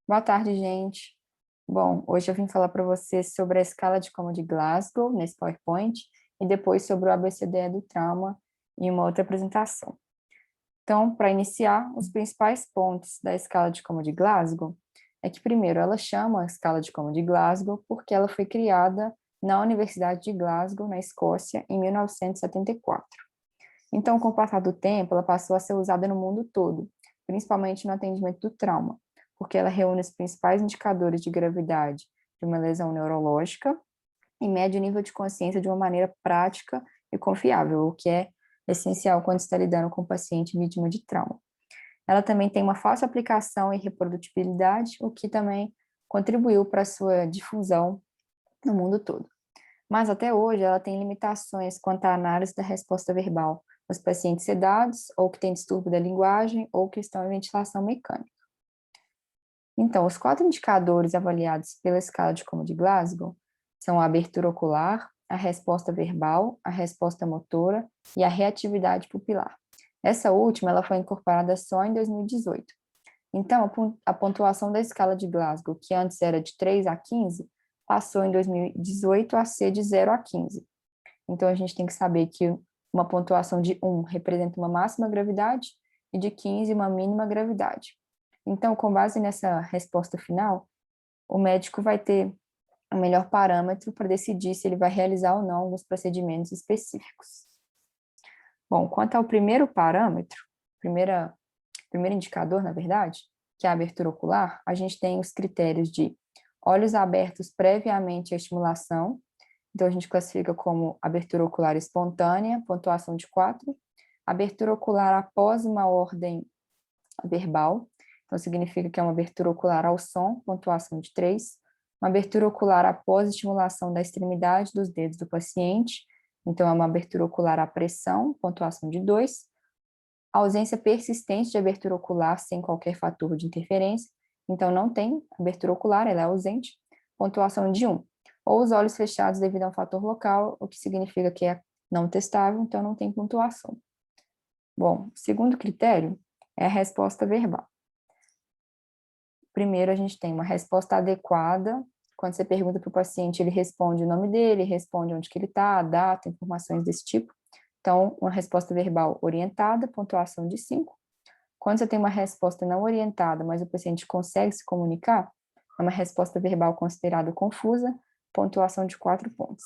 Boa tarde, gente. Bom, hoje eu vim falar para vocês sobre a escala de coma de Glasgow nesse PowerPoint e depois sobre o ABCDE do trauma em uma outra apresentação. Então, para iniciar, os principais pontos da escala de coma de Glasgow é que, primeiro, ela chama a escala de coma de Glasgow porque ela foi criada na Universidade de Glasgow, na Escócia, em 1974. Então, com o passar do tempo, ela passou a ser usada no mundo todo, principalmente no atendimento do trauma, porque ela reúne os principais indicadores de gravidade de uma lesão neurológica e mede o nível de consciência de uma maneira prática e confiável, o que é essencial quando está lidando com um paciente vítima de trauma. Ela também tem uma fácil aplicação e reprodutibilidade, o que também contribuiu para a sua difusão no mundo todo. Mas até hoje ela tem limitações quanto à análise da resposta verbal nos pacientes sedados, ou que têm distúrbio da linguagem, ou que estão em ventilação mecânica. Então, os 4 indicadores avaliados pela escala de coma de Glasgow são a abertura ocular, a resposta verbal, a resposta motora e a reatividade pupilar. Essa última ela foi incorporada só em 2018. Então, a pontuação da escala de Glasgow, que antes era de 3 a 15, passou em 2018 a ser de 0 a 15. Então, a gente tem que saber que uma pontuação de 1 representa uma máxima gravidade e de 15 uma mínima gravidade. Então, com base nessa resposta final, o médico vai ter o melhor parâmetro para decidir se ele vai realizar ou não alguns procedimentos específicos. Bom, quanto ao primeiro parâmetro, primeiro indicador, na verdade, que é a abertura ocular, a gente tem os critérios de olhos abertos previamente à estimulação. Então, a gente classifica como abertura ocular espontânea, pontuação de 4. Abertura ocular após uma ordem verbal. Então, significa que é uma abertura ocular ao som, pontuação de 3. Uma abertura ocular após estimulação da extremidade dos dedos do paciente. Então, é uma abertura ocular à pressão, pontuação de 2. Ausência persistente de abertura ocular sem qualquer fator de interferência. Então, não tem abertura ocular, ela é ausente, pontuação de 1. Ou os olhos fechados devido a um fator local, o que significa que é não testável, então não tem pontuação. Bom, o segundo critério é a resposta verbal. Primeiro, a gente tem uma resposta adequada. Quando você pergunta para o paciente, ele responde o nome dele, responde onde que ele está, a data, informações desse tipo. Então, uma resposta verbal orientada, pontuação de 5. Quando você tem uma resposta não orientada, mas o paciente consegue se comunicar, é uma resposta verbal considerada confusa, pontuação de 4 pontos.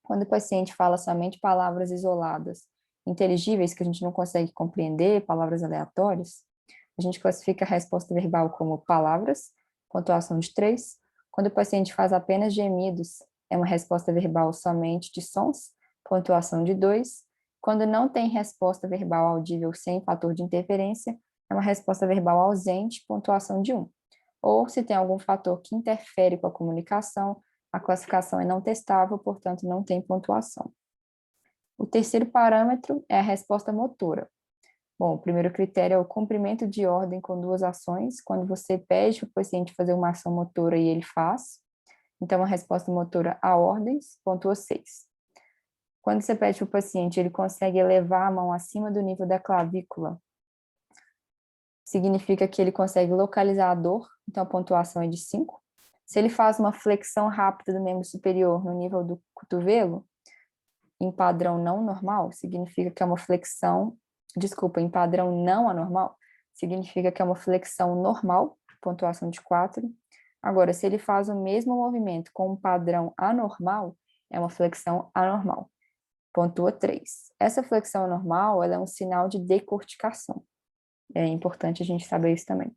Quando o paciente fala somente palavras isoladas, inteligíveis, que a gente não consegue compreender, palavras aleatórias, a gente classifica a resposta verbal como palavras, pontuação de 3. Quando o paciente faz apenas gemidos, é uma resposta verbal somente de sons, pontuação de 2. Quando não tem resposta verbal audível sem fator de interferência, é uma resposta verbal ausente, pontuação de 1. Ou se tem algum fator que interfere com a comunicação, a classificação é não testável, portanto, não tem pontuação. O terceiro parâmetro é a resposta motora. Bom, o primeiro critério é o cumprimento de ordem com 2 ações, quando você pede para o paciente fazer uma ação motora e ele faz. Então, a resposta motora a ordens, pontua 6. Quando você pede para o paciente, ele consegue elevar a mão acima do nível da clavícula, significa que ele consegue localizar a dor, então a pontuação é de 5. Se ele faz uma flexão rápida do membro superior no nível do cotovelo, em padrão não normal, significa que é uma flexão, em padrão não anormal, significa que é uma flexão normal, pontuação de 4. Agora, se ele faz o mesmo movimento com um padrão anormal, é uma flexão anormal, pontua 3. Essa flexão anormal, ela é um sinal de decorticação. É importante a gente saber isso também.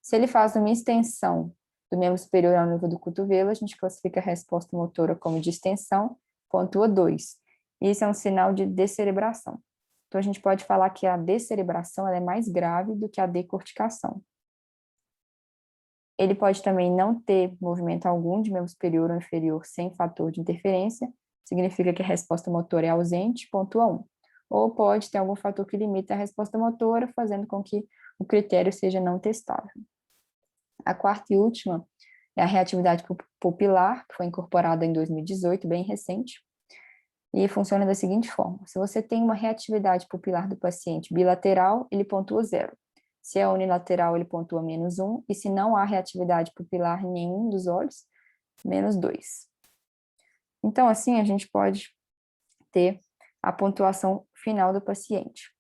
Se ele faz uma extensão do membro superior ao nível do cotovelo, a gente classifica a resposta motora como de extensão, pontua 2. Isso é um sinal de descerebração. Então, a gente pode falar que a descerebração ela é mais grave do que a decorticação. Ele pode também não ter movimento algum de membro superior ou inferior sem fator de interferência, significa que a resposta motora é ausente, pontua 1. Ou pode ter algum fator que limita a resposta motora, fazendo com que o critério seja não testável. A quarta e última é a reatividade pupilar, que foi incorporada em 2018, bem recente, e funciona da seguinte forma: se você tem uma reatividade pupilar do paciente bilateral, ele pontua 0. Se é unilateral, ele pontua -1, e se não há reatividade pupilar em nenhum dos olhos, -2. Então, assim, a gente pode ter a pontuação final do paciente.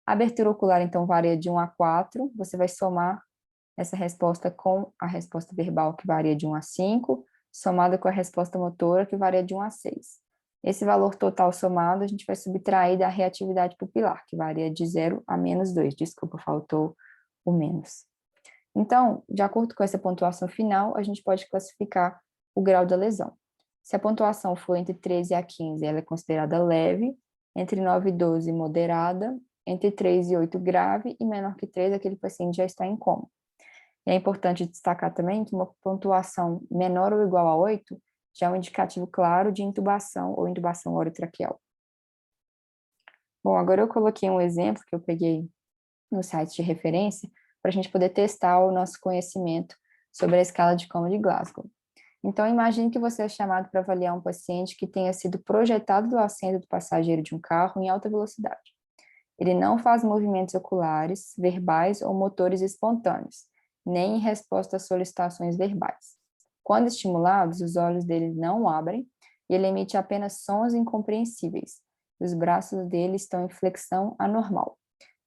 A abertura ocular, então, varia de 1 a 4, você vai somar essa resposta com a resposta verbal, que varia de 1 a 5, somada com a resposta motora, que varia de 1 a 6. Esse valor total somado, a gente vai subtrair da reatividade pupilar, que varia de 0 a -2. Desculpa, faltou o menos. Então, de acordo com essa pontuação final, a gente pode classificar o grau da lesão. Se a pontuação for entre 13 a 15, ela é considerada leve, entre 9 e 12, moderada, entre 3 e 8, grave, e menor que 3, aquele paciente já está em coma. E é importante destacar também que uma pontuação menor ou igual a 8 já é um indicativo claro de intubação ou intubação orotraqueal. Bom, agora eu coloquei um exemplo que eu peguei no site de referência para a gente poder testar o nosso conhecimento sobre a escala de coma de Glasgow. Então, imagine que você é chamado para avaliar um paciente que tenha sido projetado do assento do passageiro de um carro em alta velocidade. Ele não faz movimentos oculares, verbais ou motores espontâneos, nem em resposta a solicitações verbais. Quando estimulados, os olhos dele não abrem e ele emite apenas sons incompreensíveis. Os braços dele estão em flexão anormal.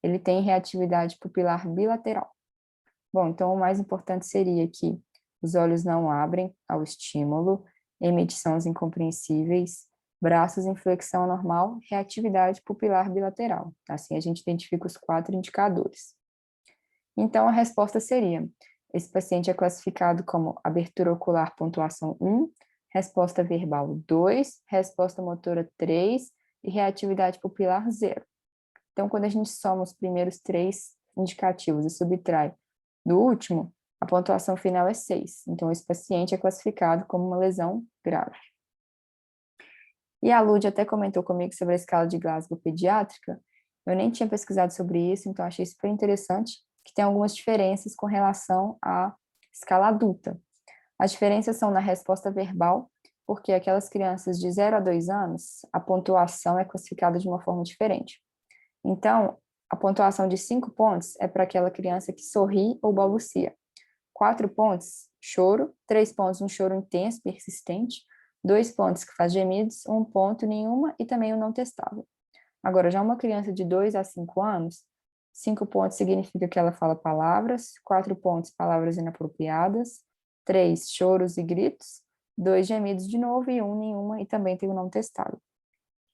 Ele tem reatividade pupilar bilateral. Bom, então o mais importante seria que os olhos não abrem ao estímulo, emite sons incompreensíveis, braços em flexão normal, reatividade pupilar bilateral. Assim a gente identifica os 4 indicadores. Então a resposta seria: esse paciente é classificado como abertura ocular pontuação 1, resposta verbal 2, resposta motora 3 e reatividade pupilar 0. Então, quando a gente soma os primeiros 3 indicativos e subtrai do último, a pontuação final é 6. Então, esse paciente é classificado como uma lesão grave. E a Lud até comentou comigo sobre a escala de Glasgow pediátrica. Eu nem tinha pesquisado sobre isso, então achei super interessante que tem algumas diferenças com relação à escala adulta. As diferenças são na resposta verbal, porque aquelas crianças de 0 a 2 anos, a pontuação é classificada de uma forma diferente. Então, a pontuação de 5 pontos é para aquela criança que sorri ou balbucia. 4 pontos, choro. 3 pontos, um choro intenso, persistente. 2 pontos que faz gemidos. 1 ponto, nenhuma. E também o não testável. Agora, já uma criança de 2 a 5 anos, 5 pontos significa que ela fala palavras. 4 pontos, palavras inapropriadas. 3, choros e gritos. 2, gemidos de novo. E 1, nenhuma. E também tem o não testável.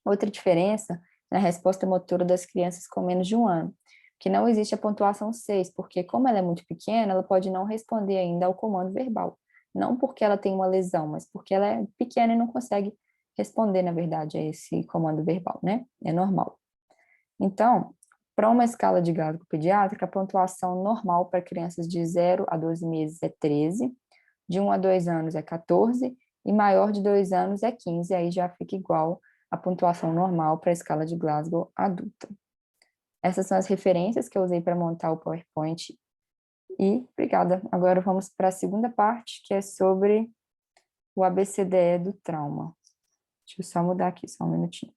Outra diferença na resposta motora das crianças com menos de 1 ano, que não existe a pontuação 6, porque como ela é muito pequena, ela pode não responder ainda ao comando verbal. Não porque ela tem uma lesão, mas porque ela é pequena e não consegue responder, na verdade, a esse comando verbal, né? É normal. Então, para uma escala de Glasgow pediátrica, a pontuação normal para crianças de 0 a 12 meses é 13, de 1 a 2 anos é 14, e maior de 2 anos é 15, aí já fica igual a pontuação normal para a escala de Glasgow adulta. Essas são as referências que eu usei para montar o PowerPoint. E obrigada. Agora vamos para a segunda parte, que é sobre o ABCDE do trauma. Deixa eu só mudar aqui, só um minutinho.